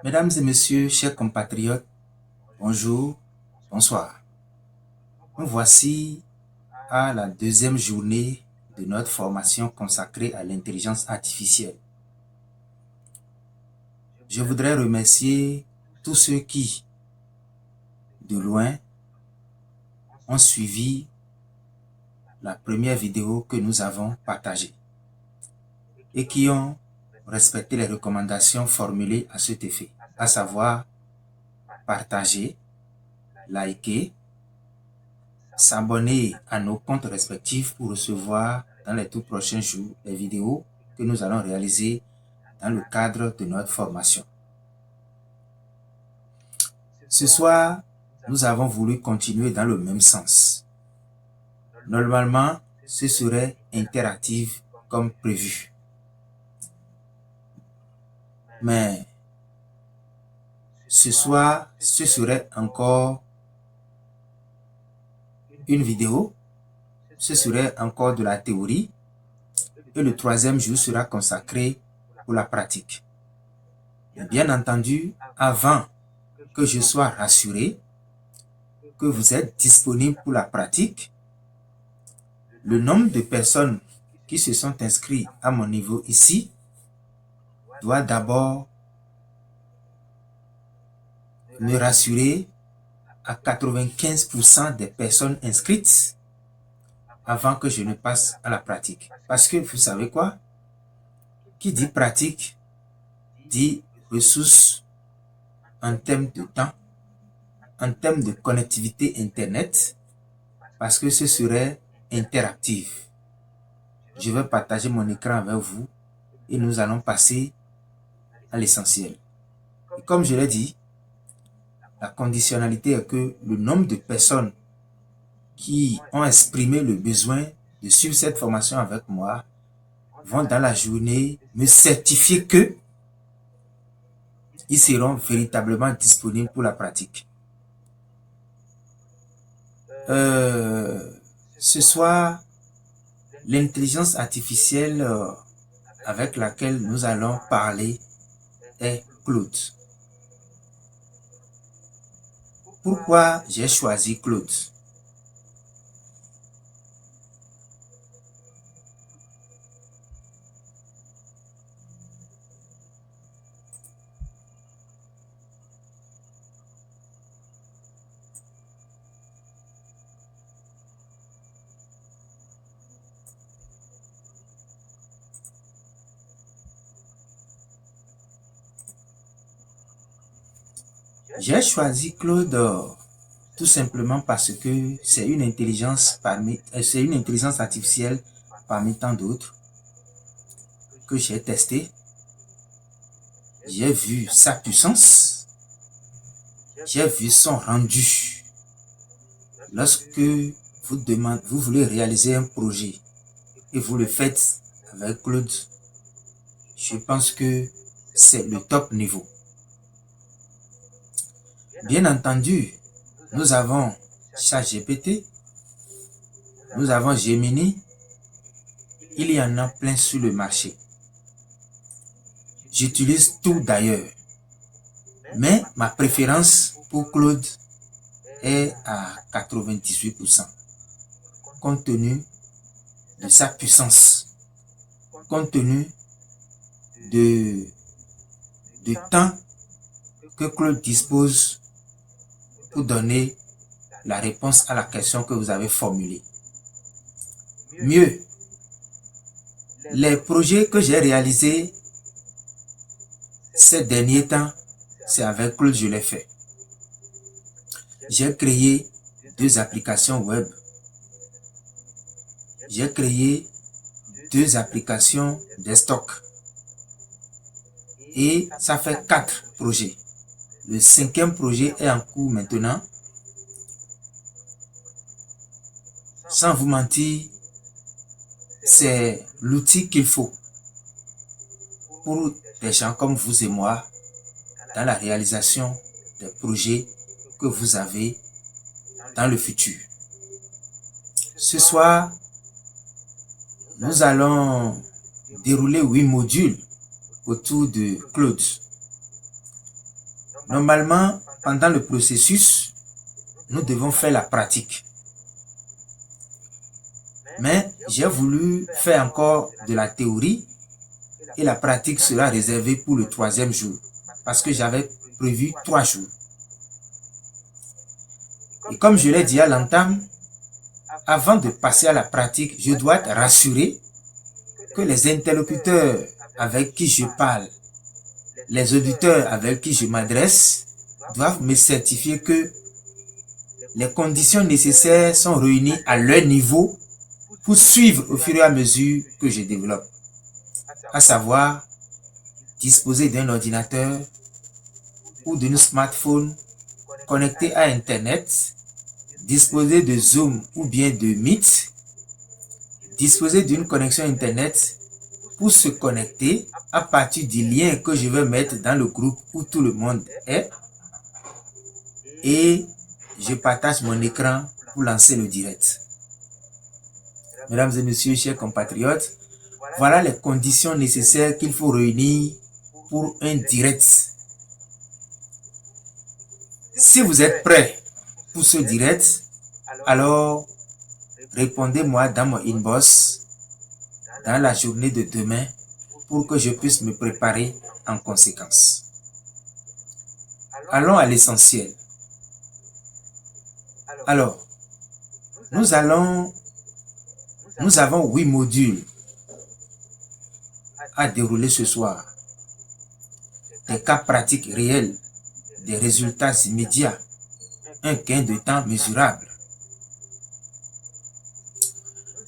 Mesdames et messieurs, chers compatriotes, bonjour, bonsoir. Nous voici à la deuxième journée de notre formation consacrée à l'intelligence artificielle. Je voudrais remercier tous ceux qui, de loin, ont suivi la première vidéo que nous avons partagée et qui ont respecté les recommandations formulées à cet effet, à savoir partager, liker, s'abonner à nos comptes respectifs pour recevoir dans les tout prochains jours les vidéos que nous allons réaliser dans le cadre de notre formation. Ce soir, nous avons voulu continuer dans le même sens. Normalement, ce serait interactif comme prévu. Mais ce soir, ce serait encore une vidéo, ce serait encore de la théorie et le troisième jour sera consacré pour la pratique. Et bien entendu, avant que je sois rassuré que vous êtes disponible pour la pratique, le nombre de personnes qui se sont inscrites à mon niveau ici doit d'abord me rassurer à 95% des personnes inscrites avant que je ne passe à la pratique. Parce que vous savez quoi? Qui dit pratique dit ressources en termes de temps, en termes de connectivité Internet, parce que ce serait interactif. Je vais partager mon écran avec vous et nous allons passer à l'essentiel. Comme je l'ai dit, la conditionnalité est que le nombre de personnes qui ont exprimé le besoin de suivre cette formation avec moi vont dans la journée me certifier que ils seront véritablement disponibles pour la pratique. Ce soir, l'intelligence artificielle avec laquelle nous allons parler est Claude. Pourquoi j'ai choisi Claude? J'ai choisi Claude tout simplement parce que c'est une intelligence artificielle parmi tant d'autres que j'ai testé. J'ai vu sa puissance, j'ai vu son rendu. Lorsque vous voulez réaliser un projet et vous le faites avec Claude, je pense que c'est le top niveau. Bien entendu, nous avons ChatGPT, nous avons Gemini, il y en a plein sur le marché. J'utilise tout d'ailleurs, mais ma préférence pour Claude est à 98%, compte tenu de sa puissance, compte tenu du temps que Claude dispose pour donner la réponse à la question que vous avez formulée. Mieux, les projets que j'ai réalisés ces derniers temps, c'est avec Claude que je l'ai fait. J'ai créé 2 applications web. J'ai créé 2 applications desktop. Et ça fait 4 projets. Le 5e projet est en cours maintenant. Sans vous mentir, c'est l'outil qu'il faut pour des gens comme vous et moi dans la réalisation des projets que vous avez dans le futur. Ce soir, nous allons dérouler 8 modules autour de Claude. Normalement, pendant le processus, nous devons faire la pratique. Mais j'ai voulu faire encore de la théorie et la pratique sera réservée pour le 3e jour parce que j'avais prévu 3 jours. Et comme je l'ai dit à l'entame, avant de passer à la pratique, je dois être rassuré que les interlocuteurs avec qui je parle, les auditeurs avec qui je m'adresse, doivent me certifier que les conditions nécessaires sont réunies à leur niveau pour suivre au fur et à mesure que je développe. À savoir, disposer d'un ordinateur ou d'un smartphone connecté à Internet, disposer de Zoom ou bien de Meet, disposer d'une connexion Internet pour se connecter à partir du lien que je vais mettre dans le groupe où tout le monde est et je partage mon écran pour lancer le direct. Mesdames et messieurs, chers compatriotes, voilà les conditions nécessaires qu'il faut réunir pour un direct. Si vous êtes prêts pour ce direct, alors répondez-moi dans mon inbox dans la journée de demain pour que je puisse me préparer en conséquence. Allons à l'essentiel. Alors, nous avons 8 modules à dérouler ce soir. Des cas pratiques réels, des résultats immédiats, un gain de temps mesurable.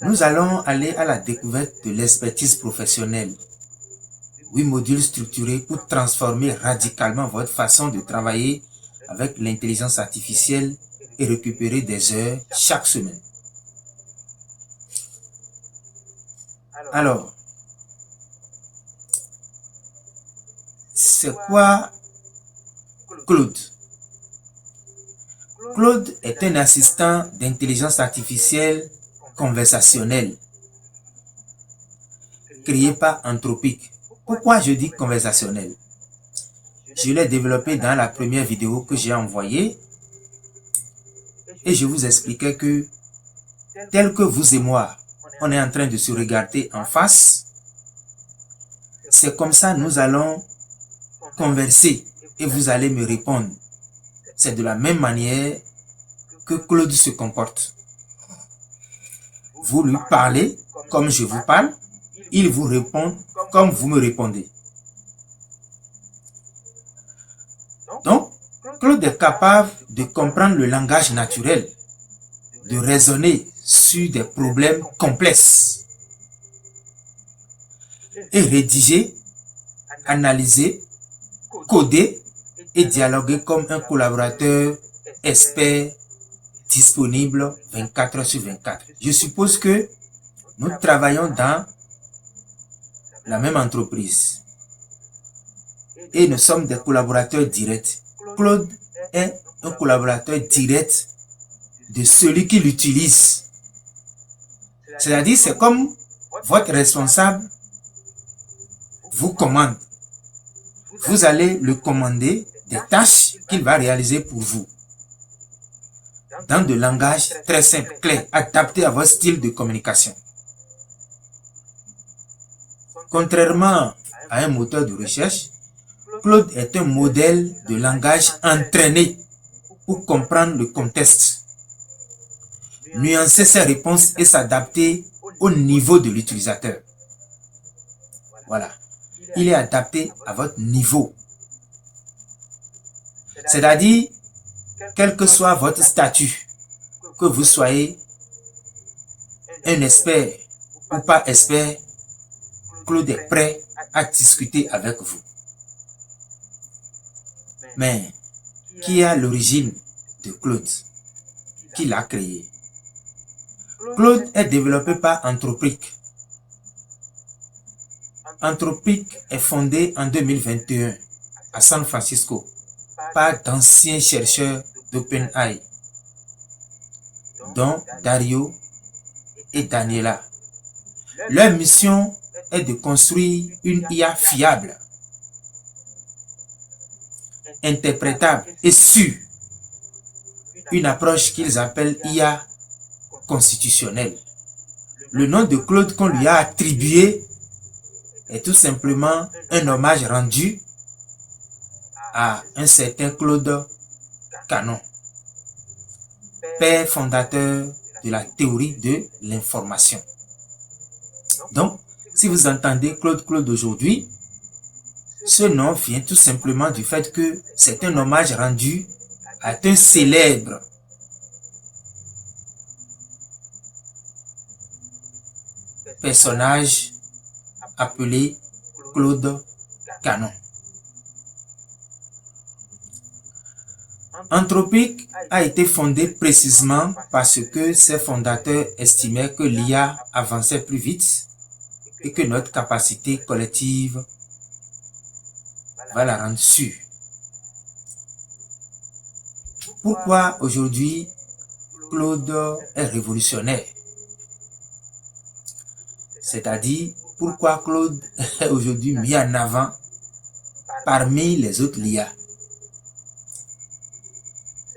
Nous allons aller à la découverte de l'expertise professionnelle. 8 modules structurés pour transformer radicalement votre façon de travailler avec l'intelligence artificielle et récupérer des heures chaque semaine. Alors, c'est quoi Claude? Claude est un assistant d'intelligence artificielle conversationnelle créé par Anthropic. Pourquoi je dis conversationnel? Je l'ai développé dans la première vidéo que j'ai envoyée et je vous expliquais que tel que vous et moi, on est en train de se regarder en face, c'est comme ça nous allons converser et vous allez me répondre. C'est de la même manière que Claude se comporte. Vous lui parlez comme je vous parle, il vous répond comme vous me répondez. Donc, Claude est capable de comprendre le langage naturel, de raisonner sur des problèmes complexes et rédiger, analyser, coder et dialoguer comme un collaborateur expert disponible 24 heures sur 24. Je suppose que nous travaillons dans la même entreprise et nous sommes des collaborateurs directs. Claude est un collaborateur direct de celui qui l'utilise. C'est-à-dire, c'est comme votre responsable vous commande. Vous allez le commander des tâches qu'il va réaliser pour vous. Dans de langage très simple, clair, adapté à votre style de communication. Contrairement à un moteur de recherche, Claude est un modèle de langage entraîné pour comprendre le contexte, nuancer ses réponses et s'adapter au niveau de l'utilisateur. Voilà. Il est adapté à votre niveau. C'est-à-dire, quel que soit votre statut, que vous soyez un expert ou pas expert, Claude est prêt à discuter avec vous. Mais, qui est à l'origine de Claude? Qui l'a créé? Claude est développé par Anthropic. Anthropic est fondé en 2021 à San Francisco par d'anciens chercheurs d'OpenAI, dont Dario et Daniela. Leur mission est de construire une IA fiable, interprétable et sûre. Une approche qu'ils appellent IA constitutionnelle. Le nom de Claude qu'on lui a attribué est tout simplement un hommage rendu à un certain Claude Canon, père fondateur de la théorie de l'information. Donc, si vous entendez Claude aujourd'hui, ce nom vient tout simplement du fait que c'est un hommage rendu à un célèbre personnage appelé Claude Canon. Anthropic a été fondé précisément parce que ses fondateurs estimaient que l'IA avançait plus vite et que notre capacité collective va la rendre sûre. Pourquoi aujourd'hui Claude est révolutionnaire? C'est-à-dire, pourquoi Claude est aujourd'hui mis en avant parmi les autres IA?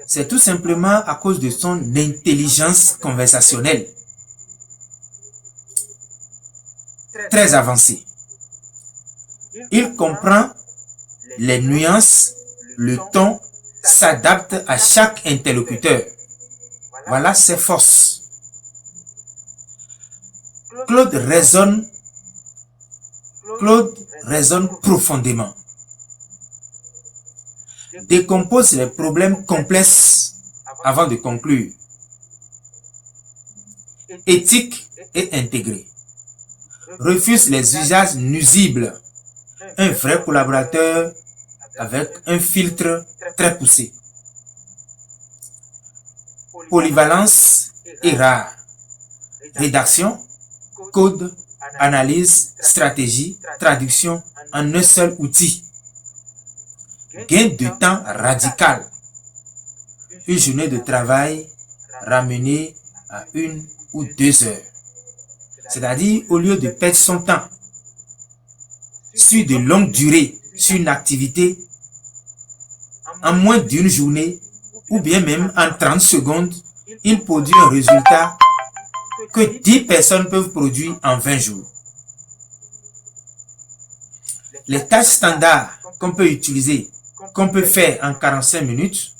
C'est tout simplement à cause de son intelligence conversationnelle très avancée. Il comprend les nuances, le ton, s'adapte à chaque interlocuteur. Voilà ses forces. Claude raisonne profondément. Décompose les problèmes complexes avant de conclure. Éthique et intégré. Refuse les usages nuisibles. Un vrai collaborateur avec un filtre très poussé. Polyvalence et rare. Rédaction, code, analyse, stratégie, traduction en un seul outil. Gain de temps radical. Une journée de travail ramenée à 1 ou 2 heures. C'est-à-dire, au lieu de perdre son temps sur de longues durées, sur une activité, en moins d'une journée, ou bien même en 30 secondes, il produit un résultat que 10 personnes peuvent produire en 20 jours. Les tâches standards qu'on peut utiliser, qu'on peut faire en 45 minutes,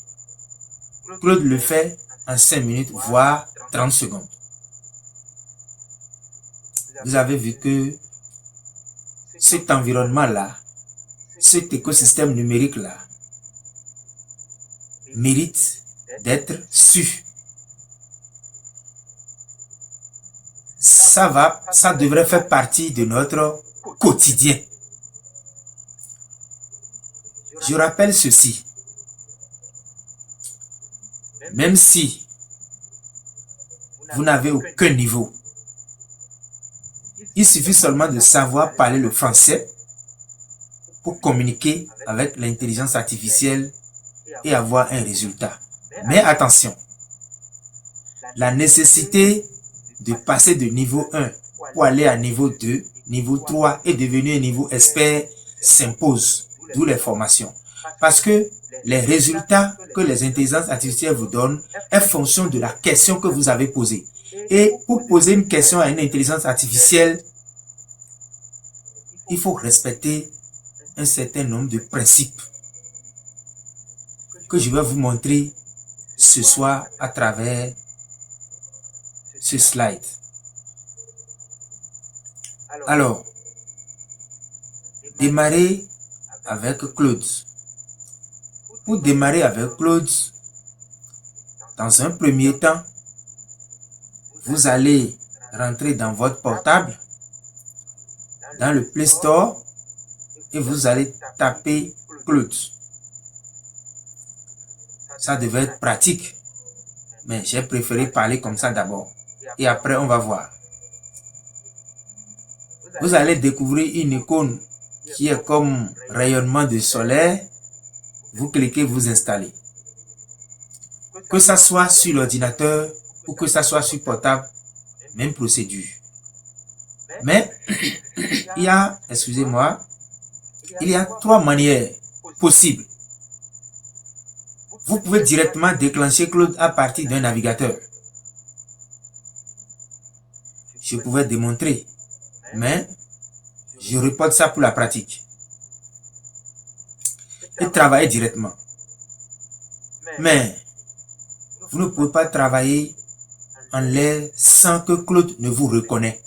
Claude le fait en 5 minutes, voire 30 secondes. Vous avez vu que cet environnement-là, cet écosystème numérique-là, mérite d'être su. Ça devrait faire partie de notre quotidien. Je rappelle ceci. Même si vous n'avez aucun niveau, il suffit seulement de savoir parler le français pour communiquer avec l'intelligence artificielle et avoir un résultat. Mais attention, la nécessité de passer de niveau 1 pour aller à niveau 2, niveau 3 et devenir un niveau expert s'impose, d'où les formations. Parce que les résultats que les intelligences artificielles vous donnent est fonction de la question que vous avez posée. Et pour poser une question à une intelligence artificielle, il faut respecter un certain nombre de principes que je vais vous montrer ce soir à travers ce slide. Alors, démarrer avec Claude. Pour démarrer avec Claude, dans un premier temps, vous allez rentrer dans votre portable, dans le Play Store, et vous allez taper Claude. Ça devait être pratique, mais j'ai préféré parler comme ça d'abord. Et après, on va voir. Vous allez découvrir une icône qui est comme rayonnement de soleil. Vous cliquez, vous installez. Que ça soit sur l'ordinateur ou que ça soit sur portable, même procédure. Mais il y a 3 manières possibles vous pouvez directement déclencher Claude à partir d'un navigateur. Je pouvais démontrer, mais je reporte ça pour la pratique. Et travailler directement. Mais vous ne pouvez pas travailler en l'air sans que Claude ne vous reconnaisse.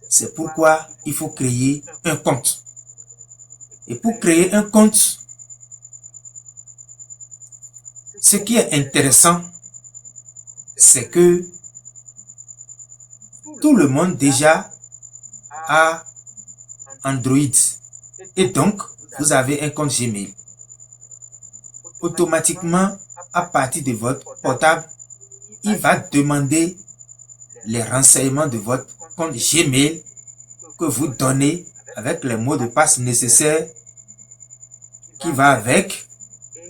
C'est pourquoi il faut créer un compte. Et pour créer un compte, ce qui est intéressant, c'est que tout le monde déjà a Android. Et donc, vous avez un compte Gmail. Automatiquement, à partir de votre portable, il va demander les renseignements de votre compte Gmail que vous donnez avec les mots de passe nécessaires qui va avec.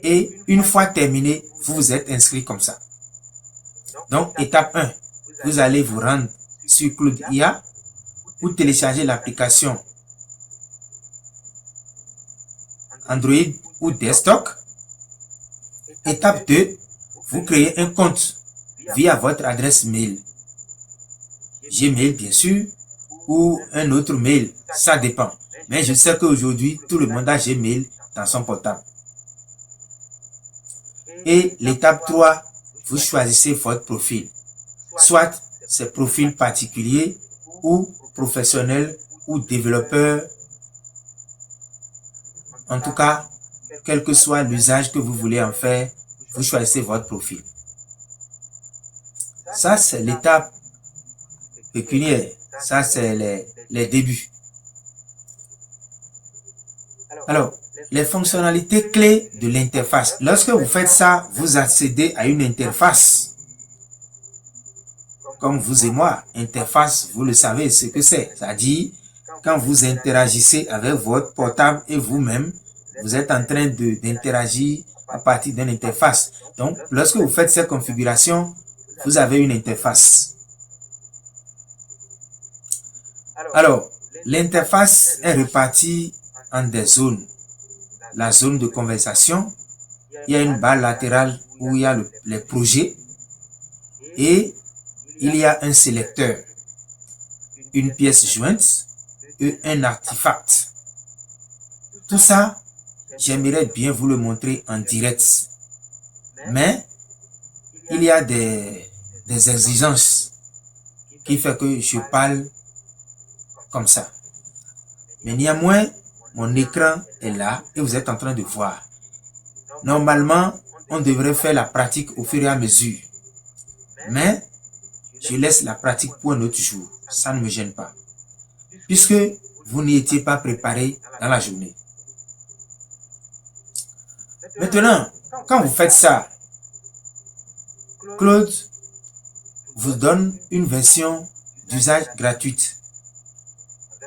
Et une fois terminé, vous vous êtes inscrit comme ça. Donc, étape 1, vous allez vous rendre sur Claude IA ou télécharger l'application Android ou desktop. Étape 2, vous créez un compte via votre adresse mail. Gmail, bien sûr, ou un autre mail, ça dépend. Mais je sais qu'aujourd'hui, tout le monde a Gmail dans son portable. Et l'étape 3, vous choisissez votre profil. Soit c'est profil particulier ou professionnel ou développeur. En tout cas, quel que soit l'usage que vous voulez en faire, vous choisissez votre profil. Ça, c'est l'étape pécuniaire. Ça, c'est les débuts. Alors, les fonctionnalités clés de l'interface. Lorsque vous faites ça, vous accédez à une interface. Comme vous et moi, interface, vous le savez ce que c'est. C'est-à-dire, quand vous interagissez avec votre portable et vous-même, vous êtes en train d'interagir à partir d'une interface. Donc, lorsque vous faites cette configuration, vous avez une interface. Alors, l'interface est répartie en des zones. La zone de conversation, il y a une barre latérale où il y a les projets et il y a un sélecteur, une pièce jointe et un artefact. Tout ça, j'aimerais bien vous le montrer en direct. Mais il y a des exigences qui font que je parle comme ça. Mais néanmoins, mon écran est là et vous êtes en train de voir. Normalement, on devrait faire la pratique au fur et à mesure. Mais je laisse la pratique pour un autre jour. Ça ne me gêne pas. Puisque vous n'y étiez pas préparé dans la journée. Maintenant, quand vous faites ça, Claude vous donne une version d'usage gratuite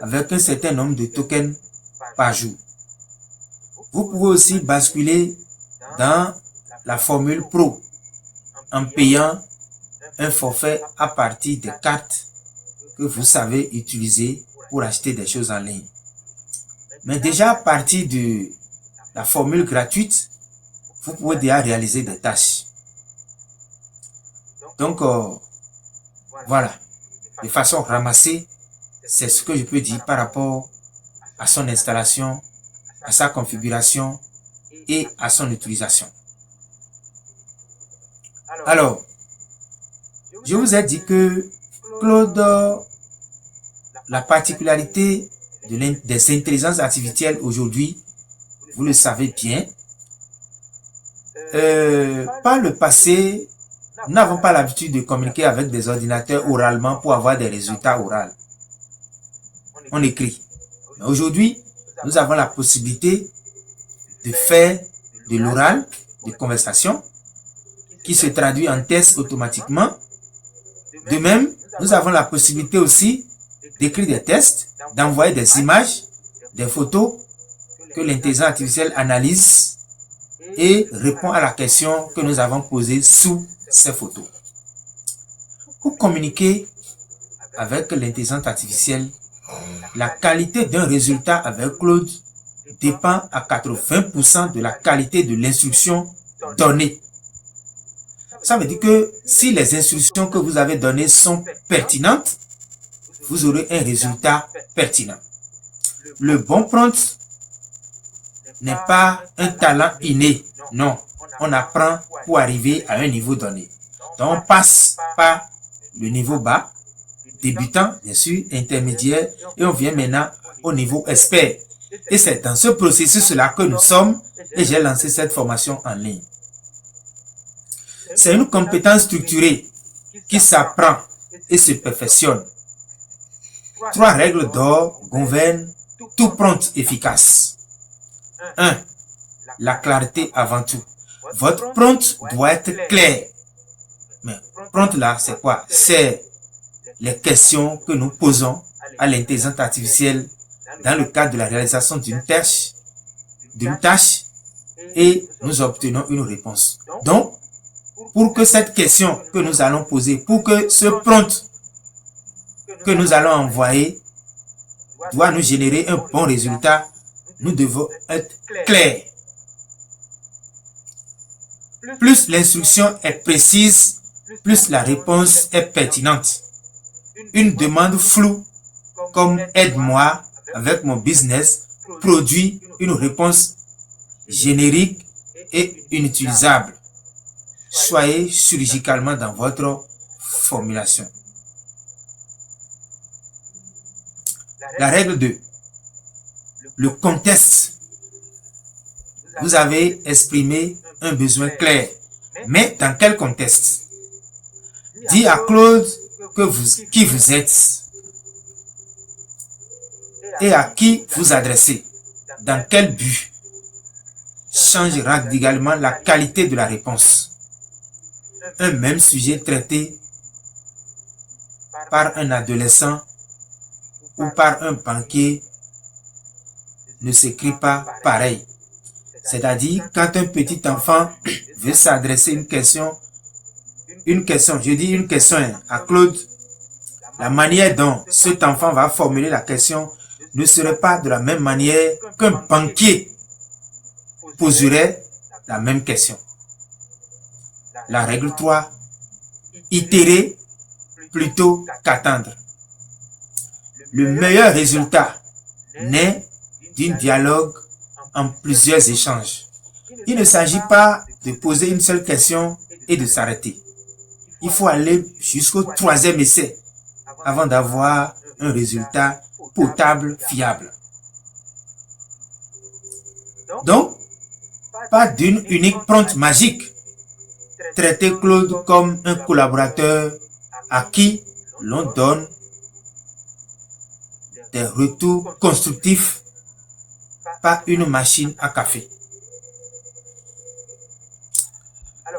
avec un certain nombre de tokens par jour. Vous pouvez aussi basculer dans la formule Pro en payant un forfait à partir des cartes que vous savez utiliser pour acheter des choses en ligne. Mais déjà à partir de la formule gratuite, vous pouvez déjà réaliser des tâches. Donc, voilà, de façon ramassée, c'est ce que je peux dire par rapport à son installation, à sa configuration et à son utilisation. Alors, je vous ai dit que Claude, la particularité des intelligences artificielles aujourd'hui, vous le savez bien, par le passé, nous n'avons pas l'habitude de communiquer avec des ordinateurs oralement pour avoir des résultats oraux. On écrit. Mais aujourd'hui, nous avons la possibilité de faire de l'oral, de conversation, qui se traduit en texte automatiquement. De même, nous avons la possibilité aussi d'écrire des textes, d'envoyer des images, des photos que l'intelligence artificielle analyse et répond à la question que nous avons posée sous ces photos. Pour communiquer avec l'intelligence artificielle, la qualité d'un résultat avec Claude dépend à 80% de la qualité de l'instruction données. Ça veut dire que si les instructions que vous avez données sont pertinentes, vous aurez un résultat pertinent. Le bon prompt n'est pas un talent inné. Non, on apprend pour arriver à un niveau donné. Donc, on passe par le niveau bas, débutant, bien sûr, intermédiaire, et on vient maintenant au niveau expert. Et c'est dans ce processus-là que nous sommes, et j'ai lancé cette formation en ligne. C'est une compétence structurée qui s'apprend et se perfectionne. 3 règles d'or gouvernent tout prompt efficace. 1. La clarté avant tout. Votre prompt doit être clair. Mais prompt là, c'est quoi? C'est les questions que nous posons à l'intelligence artificielle dans le cadre de la réalisation d'une tâche et nous obtenons une réponse. Donc, pour que cette question que nous allons poser, pour que ce prompt que nous allons envoyer doit nous générer un bon résultat, nous devons être clairs. Plus l'instruction est précise, plus la réponse est pertinente. Une demande floue comme « aide-moi avec mon business » produit une réponse générique et inutilisable. Soyez chirurgicalement dans votre formulation. La règle 2. Le contexte. Vous avez exprimé un besoin clair. Mais dans quel contexte? Dis à Claude qui vous êtes et à qui vous adressez. Dans quel but? Change radicalement la qualité de la réponse. Un même sujet traité par un adolescent ou par un banquier ne s'écrit pas pareil. C'est-à-dire, quand un petit enfant veut s'adresser une question à Claude, la manière dont cet enfant va formuler la question ne serait pas de la même manière qu'un banquier poserait la même question. La règle 3, itérer plutôt qu'attendre. Le meilleur résultat naît d'un dialogue en plusieurs échanges. Il ne s'agit pas de poser une seule question et de s'arrêter. Il faut aller jusqu'au 3e essai avant d'avoir un résultat potable, fiable. Donc, pas d'une unique prompt magique. Traitez Claude comme un collaborateur à qui l'on donne des retours constructifs, pas une machine à café.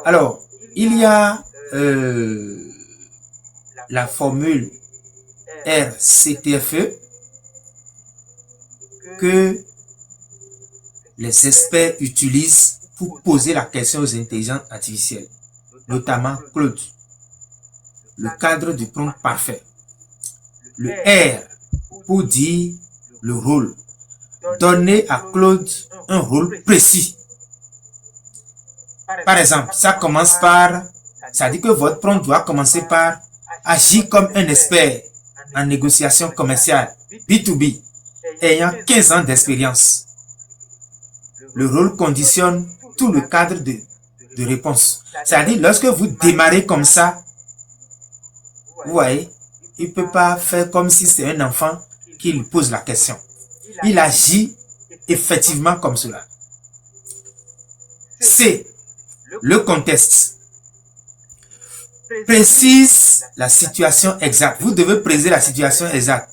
Alors, il y a la formule RCTFE que les experts utilisent pour poser la question aux intelligences artificielles, notamment Claude. Le cadre du prompt parfait. Le R pour dire le rôle. Donnez à Claude un rôle précis. Par exemple, ça dit que votre prompt doit commencer par agir comme un expert en négociation commerciale B2B, ayant 15 ans d'expérience. Le rôle conditionne tout le cadre de réponse. C'est-à-dire, lorsque vous démarrez comme ça, vous voyez, il ne peut pas faire comme si c'est un enfant qui lui pose la question. Il agit effectivement comme cela. C. Le contexte. Précise la situation exacte. Vous devez préciser la situation exacte.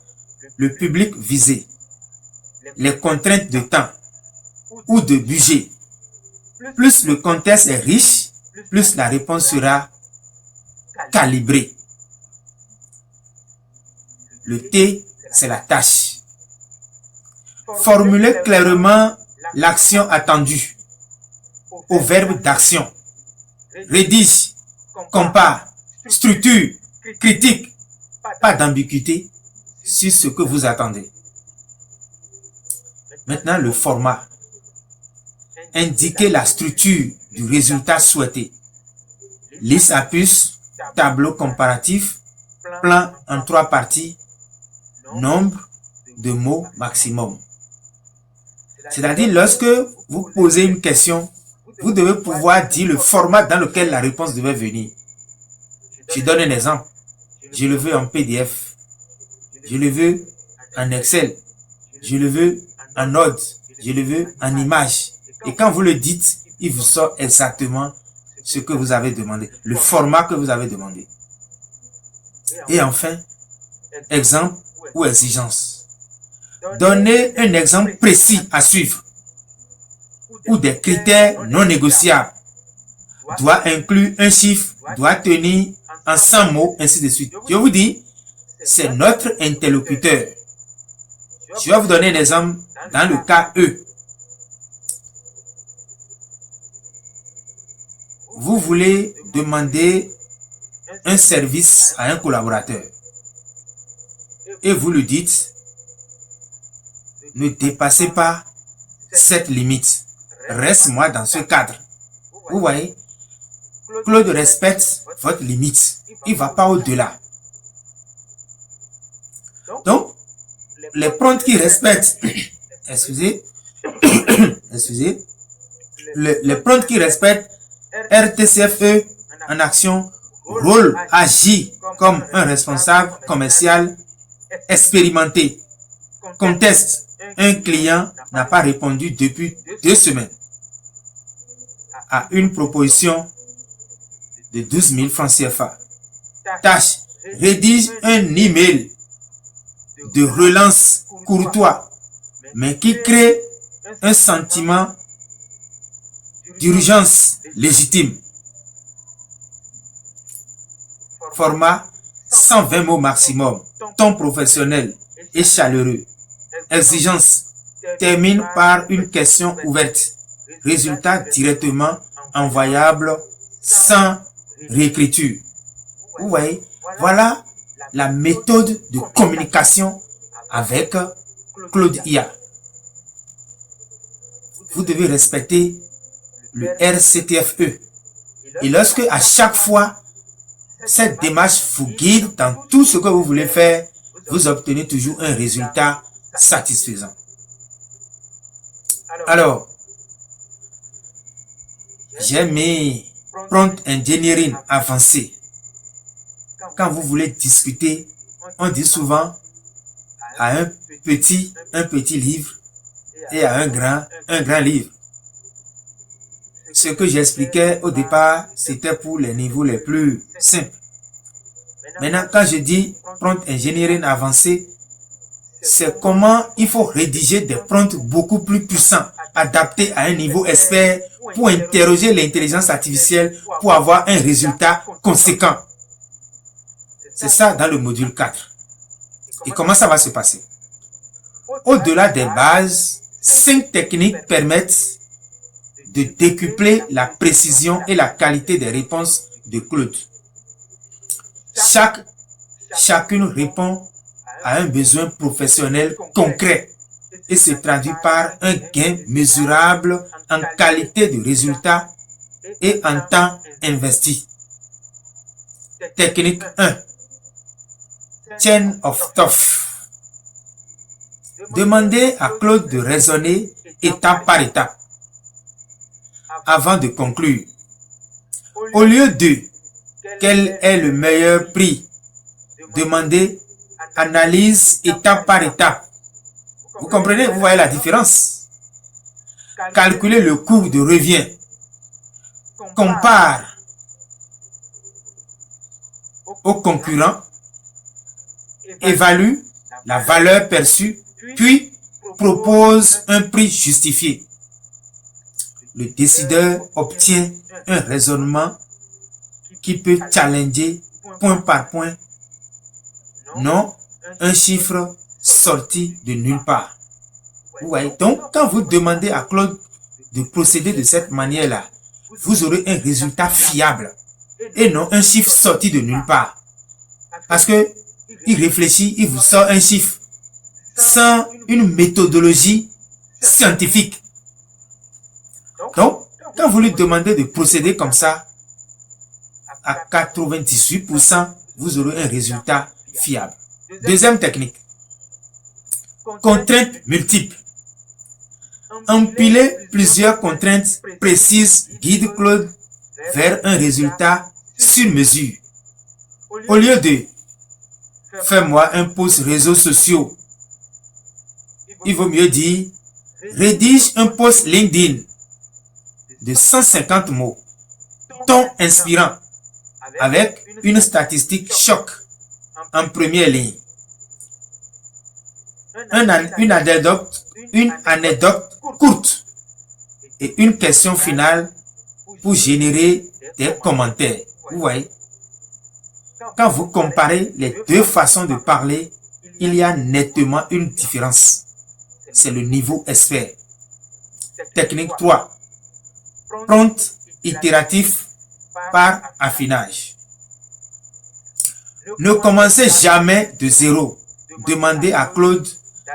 Le public visé. Les contraintes de temps ou de budget. Plus le contexte est riche, plus la réponse sera calibrée. Le T, c'est la tâche. Formulez clairement l'action attendue au verbe d'action. Rédige, compare, structure, critique. Pas d'ambiguïté sur ce que vous attendez. Maintenant, le format. indiquer la structure du résultat souhaité. Liste à puce, tableau comparatif, plan en 3 parties, nombre de mots maximum. C'est-à-dire, lorsque vous posez une question, vous devez pouvoir dire le format dans lequel la réponse devait venir. Je donne un exemple. Je le veux en PDF. Je le veux en Excel. Je le veux en Word. Je le veux en image. Et quand vous le dites, il vous sort exactement ce que vous avez demandé, le format que vous avez demandé. Et enfin, exemple ou exigence. Donnez un exemple précis à suivre ou des critères non négociables. Doit inclure un chiffre, doit tenir en 100 mots, ainsi de suite. Je vous dis, c'est notre interlocuteur. Je vais vous donner un exemple dans le cas E. Vous voulez demander un service à un collaborateur et vous lui dites, ne dépassez pas cette limite. Reste-moi dans ce cadre. Vous voyez, Claude respecte votre limite. Il ne va pas au-delà. Donc, les prompts qui respectent, excusez, les prompts qui respectent RTCFE en action, rôle agit comme un responsable commercial expérimenté. Conteste, un client n'a pas répondu depuis 2 semaines à une proposition de 12 000 francs CFA. Tâche, rédige un email de relance courtois, mais qui crée un sentiment d'urgence légitime. Format 120 mots maximum, ton professionnel et chaleureux. Exigence, termine par une question ouverte. Résultat directement envoyable sans réécriture. Vous voyez, voilà la méthode de communication avec Claude IA. Vous devez respecter le RCTFE. Et lorsque à chaque fois, cette démarche vous guide dans tout ce que vous voulez faire, vous obtenez toujours un résultat satisfaisant. Alors, j'ai mis prompt engineering avancé. Quand vous voulez discuter, on dit souvent à un petit livre et à un grand livre. Ce que j'expliquais au départ, c'était pour les niveaux les plus simples. Maintenant, quand je dis prompt engineering avancé, c'est comment il faut rédiger des prompts beaucoup plus puissants, adaptés à un niveau expert pour interroger l'intelligence artificielle pour avoir un résultat conséquent. C'est ça dans le module 4. Et comment ça va se passer? Au-delà des bases, 5 techniques permettent de décupler la précision et la qualité des réponses de Claude. Chacune répond à un besoin professionnel concret et se traduit par un gain mesurable en qualité de résultat et en temps investi. Technique 1. Chain of Thought. Demandez à Claude de raisonner étape par étape avant de conclure. Au lieu de quel est le meilleur prix, demandez analyse étape par étape. Vous comprenez? Vous voyez la différence? Calculez le coût de revient. Compare aux concurrents. Évalue la valeur perçue, puis propose un prix justifié. Le décideur obtient un raisonnement qui peut challenger point par point, non un chiffre sorti de nulle part. Vous voyez, donc quand vous demandez à Claude de procéder de cette manière-là, vous aurez un résultat fiable et non un chiffre sorti de nulle part. Parce que il réfléchit, il vous sort un chiffre sans une méthodologie scientifique. Donc, quand vous lui demandez de procéder comme ça, à 98%, vous aurez un résultat fiable. Deuxième technique, contraintes multiples. Empiler plusieurs contraintes précises guide Claude vers un résultat sur mesure. Au lieu de « fais-moi un post réseaux sociaux », il vaut mieux dire « rédige un post LinkedIn de 150 mots, ton inspirant, avec une statistique choc en première ligne. Une anecdote courte et une question finale pour générer des commentaires. » Vous voyez, quand vous comparez les deux façons de parler, il y a nettement une différence. C'est le niveau expert. Technique 3. Prompt itératif par affinage. Ne commencez jamais de zéro. Demandez à Claude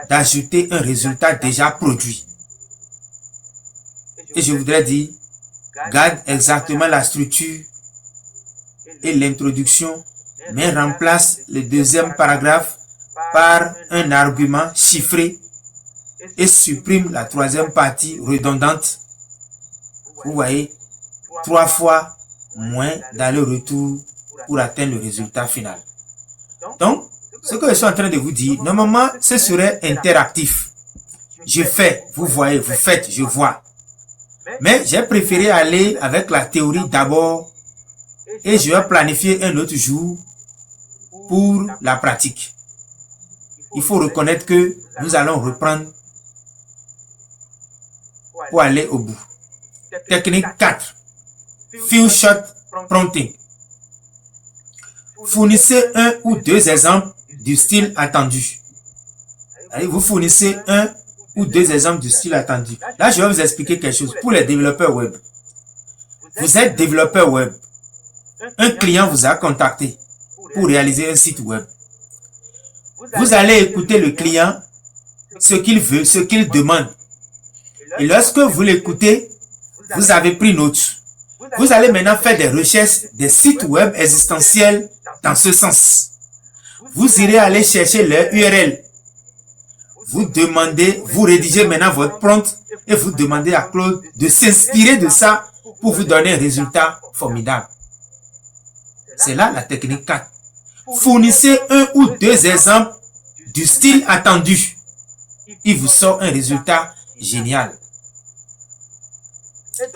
d'ajouter un résultat déjà produit. Et je voudrais dire, garde exactement la structure et l'introduction, mais remplace le deuxième paragraphe par un argument chiffré et supprime la troisième partie redondante. Vous voyez, 3 fois moins d'aller-retour pour atteindre le résultat final. Donc, ce que je suis en train de vous dire, normalement, ce serait interactif. Je fais, vous voyez, vous faites, je vois. Mais j'ai préféré aller avec la théorie d'abord et je vais planifier un autre jour pour la pratique. Il faut reconnaître que nous allons reprendre pour aller au bout. Technique 4. Few shot prompting. Fournissez un ou deux exemples du style attendu. Allez, vous fournissez un ou deux exemples du style attendu. Là, je vais vous expliquer quelque chose. Pour les développeurs web, vous êtes développeur web. Un client vous a contacté pour réaliser un site web. Vous allez écouter le client, ce qu'il veut, ce qu'il demande. Et lorsque vous l'écoutez, vous avez pris note. Vous allez maintenant faire des recherches des sites web existentiels dans ce sens. Vous irez aller chercher leur URL. Vous demandez, vous rédigez maintenant votre prompt et vous demandez à Claude de s'inspirer de ça pour vous donner un résultat formidable. C'est là la technique 4. Fournissez un ou deux exemples du style attendu. Il vous sort un résultat génial.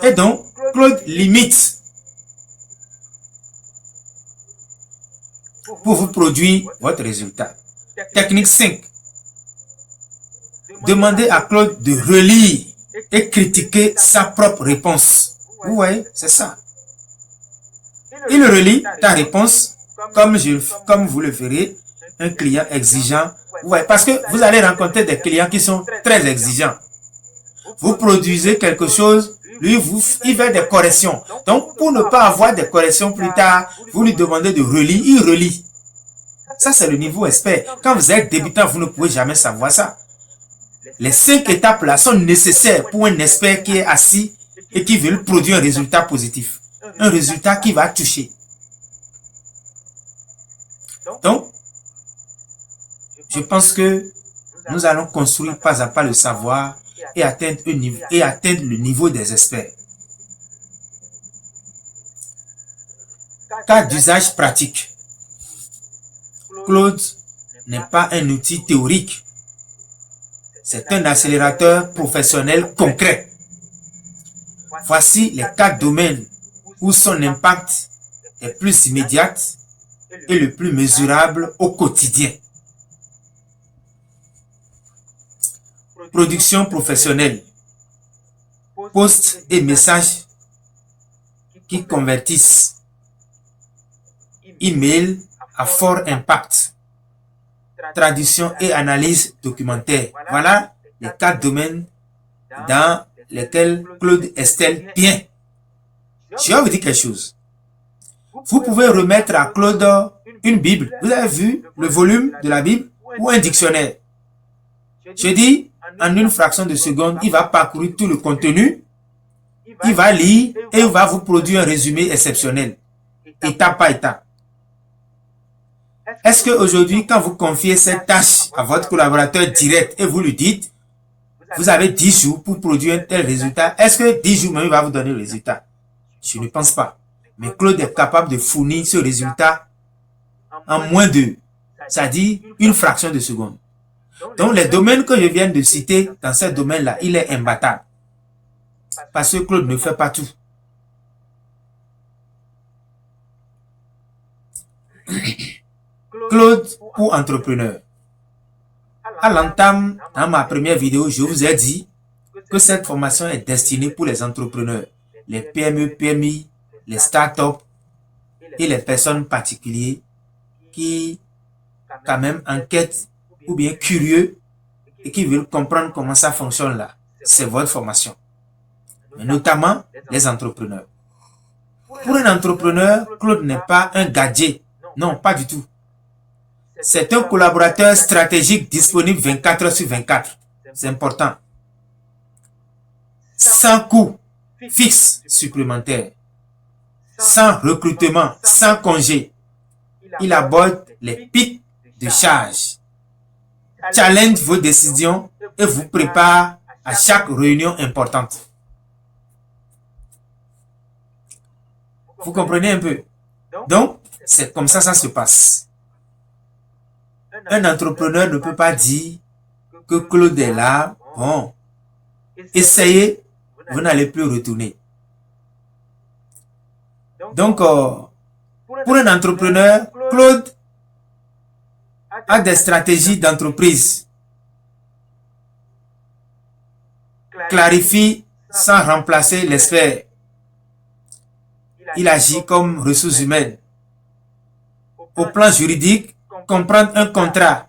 Et donc, Claude limite pour vous produire votre résultat. Technique 5. Demandez à Claude de relire et critiquer sa propre réponse. Vous voyez, c'est ça. Il relit ta réponse comme vous le ferez, un client exigeant. Vous voyez, parce que vous allez rencontrer des clients qui sont très exigeants. Vous produisez quelque chose, lui, il fait des corrections. Donc, pour ne pas avoir des corrections plus tard, vous lui demandez de relire, il relit. Ça, c'est le niveau expert. Quand vous êtes débutant, vous ne pouvez jamais savoir ça. Les 5 étapes-là sont nécessaires pour un expert qui est assis et qui veut produire un résultat positif. Un résultat qui va toucher. Donc, je pense que nous allons construire pas à pas le savoir et atteindre le niveau des experts. Cas d'usage pratique. Claude n'est pas un outil théorique. C'est un accélérateur professionnel concret. Voici les 4 domaines où son impact est plus immédiat et le plus mesurable au quotidien. Production professionnelle. Posts et messages qui convertissent. Email à fort impact. Traduction et analyse documentaire. Voilà les 4 domaines dans lesquels Claude excelle bien. Je vais vous dire quelque chose. Vous pouvez remettre à Claude une Bible. Vous avez vu le volume de la Bible ou un dictionnaire. Je dis, en une fraction de seconde, il va parcourir tout le contenu Il va lire et il va vous produire un résumé exceptionnel, étape par étape. Est-ce qu'aujourd'hui, quand vous confiez cette tâche à votre collaborateur direct et vous lui dites, vous avez 10 jours pour produire un tel résultat, est-ce que 10 jours même il va vous donner le résultat? Je ne pense pas. Mais Claude est capable de fournir ce résultat en moins de, c'est-à-dire une fraction de seconde. Donc les domaines que je viens de citer, dans ce domaine-là, il est imbattable. Parce que Claude ne fait pas tout. Claude pour entrepreneur. À l'entame, dans ma première vidéo, je vous ai dit que cette formation est destinée pour les entrepreneurs, les PME, PMI, les startups et les personnes particulières qui, quand même, enquêtent ou bien curieux et qui veulent comprendre comment ça fonctionne là. C'est votre formation. Mais notamment les entrepreneurs. Pour un entrepreneur, Claude n'est pas un gadget. Non, pas du tout. C'est un collaborateur stratégique disponible 24 heures sur 24. C'est important. Sans coût fixe supplémentaire. Sans recrutement, sans congé. Il aborde les pics de charge. Challenge vos décisions et vous prépare à chaque réunion importante. Vous comprenez un peu? Donc, c'est comme ça se passe. Un entrepreneur ne peut pas dire que Claude est là, bon, essayez, vous n'allez plus retourner. Donc, pour un entrepreneur, Claude a des stratégies d'entreprise. Clarifie sans remplacer l'expert. Il agit comme ressources humaines. Au plan juridique, comprendre un contrat.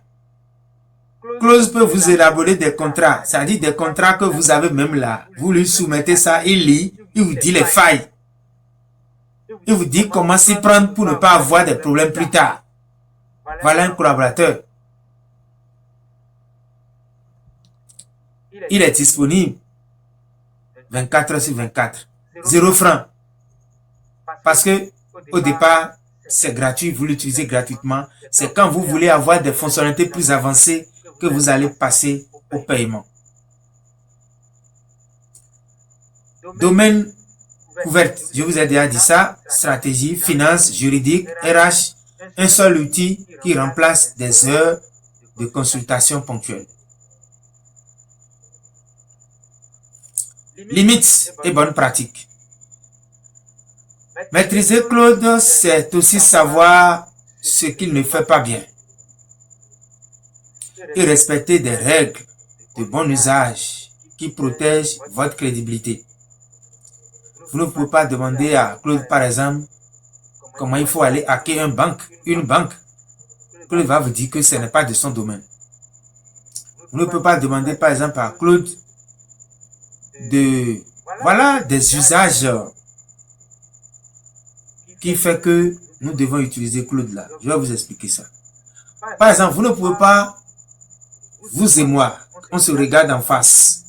Claude peut vous élaborer des contrats, c'est-à-dire des contrats que vous avez même là. Vous lui soumettez ça, il lit, il vous dit les failles. Il vous dit comment s'y prendre pour ne pas avoir des problèmes plus tard. Voilà un collaborateur. Il est disponible 24 heures sur 24. 0 francs. Parce que au départ, c'est gratuit, vous l'utilisez gratuitement. C'est quand vous voulez avoir des fonctionnalités plus avancées que vous allez passer au paiement. Domaine couvert, je vous ai déjà dit ça, stratégie, finance, juridique, RH, un seul outil qui remplace des heures de consultation ponctuelles. Limites et bonnes pratiques. Maîtriser Claude, c'est aussi savoir ce qu'il ne fait pas bien et respecter des règles de bon usage qui protègent votre crédibilité. Vous ne pouvez pas demander à Claude, par exemple, comment il faut aller hacker une banque. Claude va vous dire que ce n'est pas de son domaine. Vous ne pouvez pas demander, par exemple, à Claude des usages qui fait que nous devons utiliser Claude là. Je vais vous expliquer ça. Par exemple, vous ne pouvez pas, vous et moi, on se regarde en face.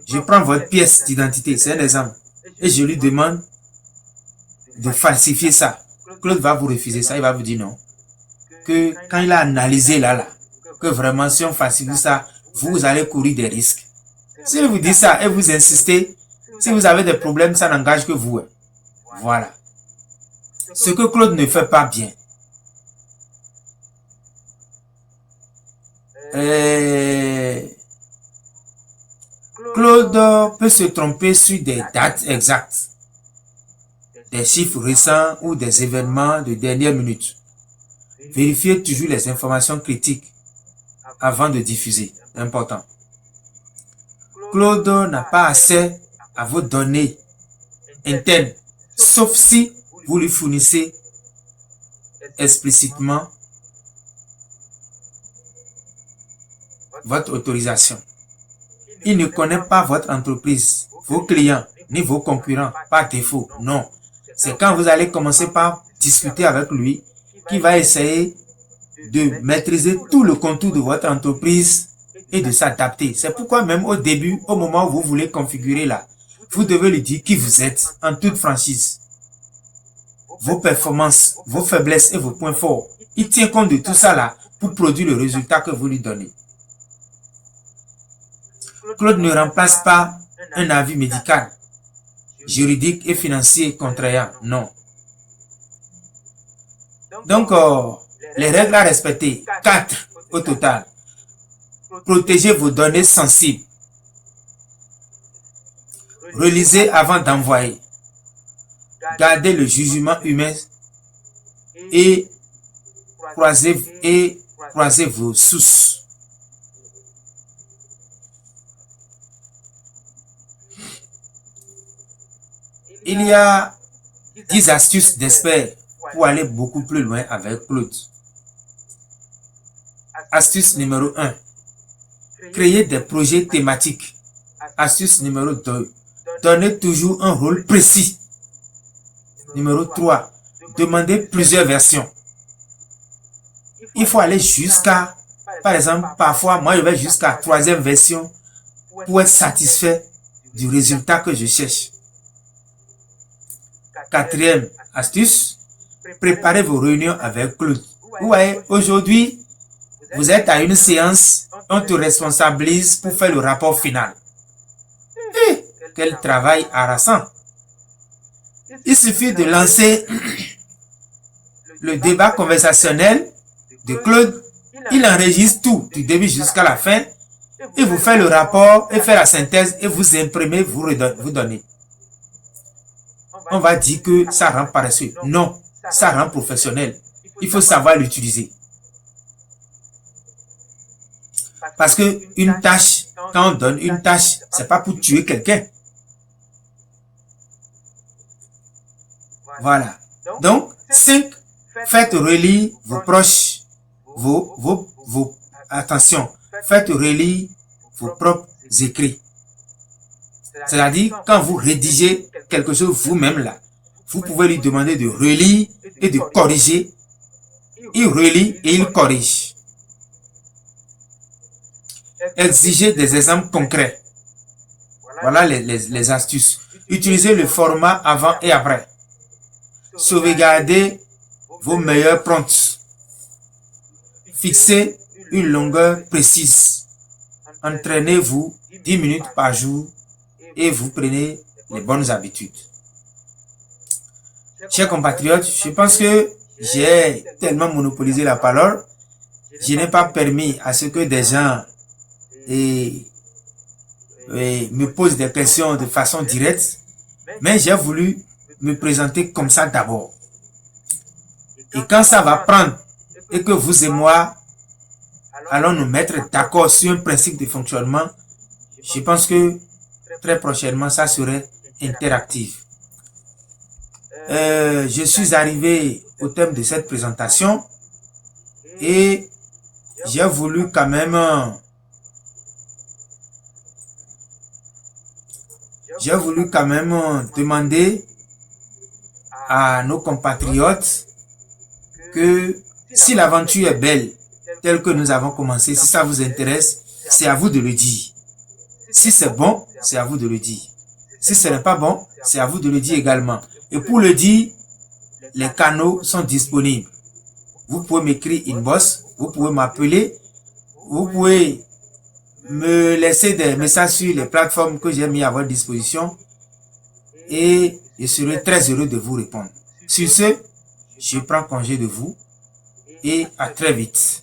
Je prends votre pièce d'identité, c'est un exemple, et je lui demande de falsifier ça. Claude va vous refuser ça, il va vous dire non. Que quand il a analysé là, que vraiment si on falsifie ça, vous allez courir des risques. S'il vous dit ça et vous insistez, si vous avez des problèmes, ça n'engage que vous. Voilà. Ce que Claude ne fait pas bien. Claude peut se tromper sur des dates exactes, des chiffres récents ou des événements de dernière minute. Vérifiez toujours les informations critiques avant de diffuser. C'est important. Claude n'a pas accès à vos données internes, sauf si vous lui fournissez explicitement votre autorisation. Il ne connaît pas votre entreprise, vos clients, ni vos concurrents, par défaut. Non. C'est quand vous allez commencer par discuter avec lui qu'il va essayer de maîtriser tout le contour de votre entreprise et de s'adapter. C'est pourquoi même au début, au moment où vous voulez configurer là, Vous devez lui dire qui vous êtes en toute franchise. Vos performances, vos faiblesses et vos points forts. Il tient compte de tout ça là pour produire le résultat que vous lui donnez. Claude ne remplace pas un avis médical, juridique et financier contraignant. Non. Donc, les règles à respecter, 4 au total. Protégez vos données sensibles. Relisez avant d'envoyer. Gardez le jugement humain et croisez vos sources. Il y a 10 astuces d'experts pour aller beaucoup plus loin avec Claude. Astuce numéro 1. Créer des projets thématiques. Astuce numéro 2. Donnez toujours un rôle précis. Numéro 3. Demandez plusieurs versions. Il faut aller jusqu'à, par exemple, parfois, moi je vais jusqu'à 3e version pour être satisfait du résultat que je cherche. 4e astuce, préparez vos réunions avec Claude. Vous voyez, aujourd'hui, vous êtes à une séance, on te responsabilise pour faire le rapport final. Et quel travail harassant! Il suffit de lancer le débat conversationnel de Claude. Il enregistre tout, du début jusqu'à la fin. Il vous fait le rapport et fait la synthèse et vous imprimez, vous donnez. On va dire que ça rend paresseux. Non, ça rend professionnel. Il faut savoir l'utiliser. Parce que une tâche, quand on donne une tâche, c'est pas pour tuer quelqu'un. Voilà. Donc, 5, faites relire vos proches, attention, faites relire vos propres écrits. C'est-à-dire, quand vous rédigez quelque chose vous-même là, vous pouvez lui demander de relire et de corriger. Il relit et il corrige. Exigez des exemples concrets. Voilà les astuces. Utilisez le format avant et après. Sauvegardez vos meilleurs prompts. Fixez une longueur précise. Entraînez-vous 10 minutes par jour et vous prenez les bonnes habitudes. Chers compatriotes, je pense que j'ai tellement monopolisé la parole. Je n'ai pas permis à ce que des gens me posent des questions de façon directe, mais j'ai voulu me présenter comme ça d'abord. Et quand ça va prendre et que vous et moi allons nous mettre d'accord sur un principe de fonctionnement, je pense que très prochainement ça serait interactif. Je suis arrivé au thème de cette présentation et j'ai voulu quand même demander à nos compatriotes que si l'aventure est belle, telle que nous avons commencé, si ça vous intéresse, c'est à vous de le dire. Si c'est bon, c'est à vous de le dire. Si ce n'est pas bon, c'est à vous de le dire également. Et pour le dire, les canaux sont disponibles. Vous pouvez m'écrire inbox, vous pouvez m'appeler, vous pouvez me laisser des messages sur les plateformes que j'ai mis à votre disposition et je serai très heureux de vous répondre. Sur ce, je prends congé de vous et à très vite.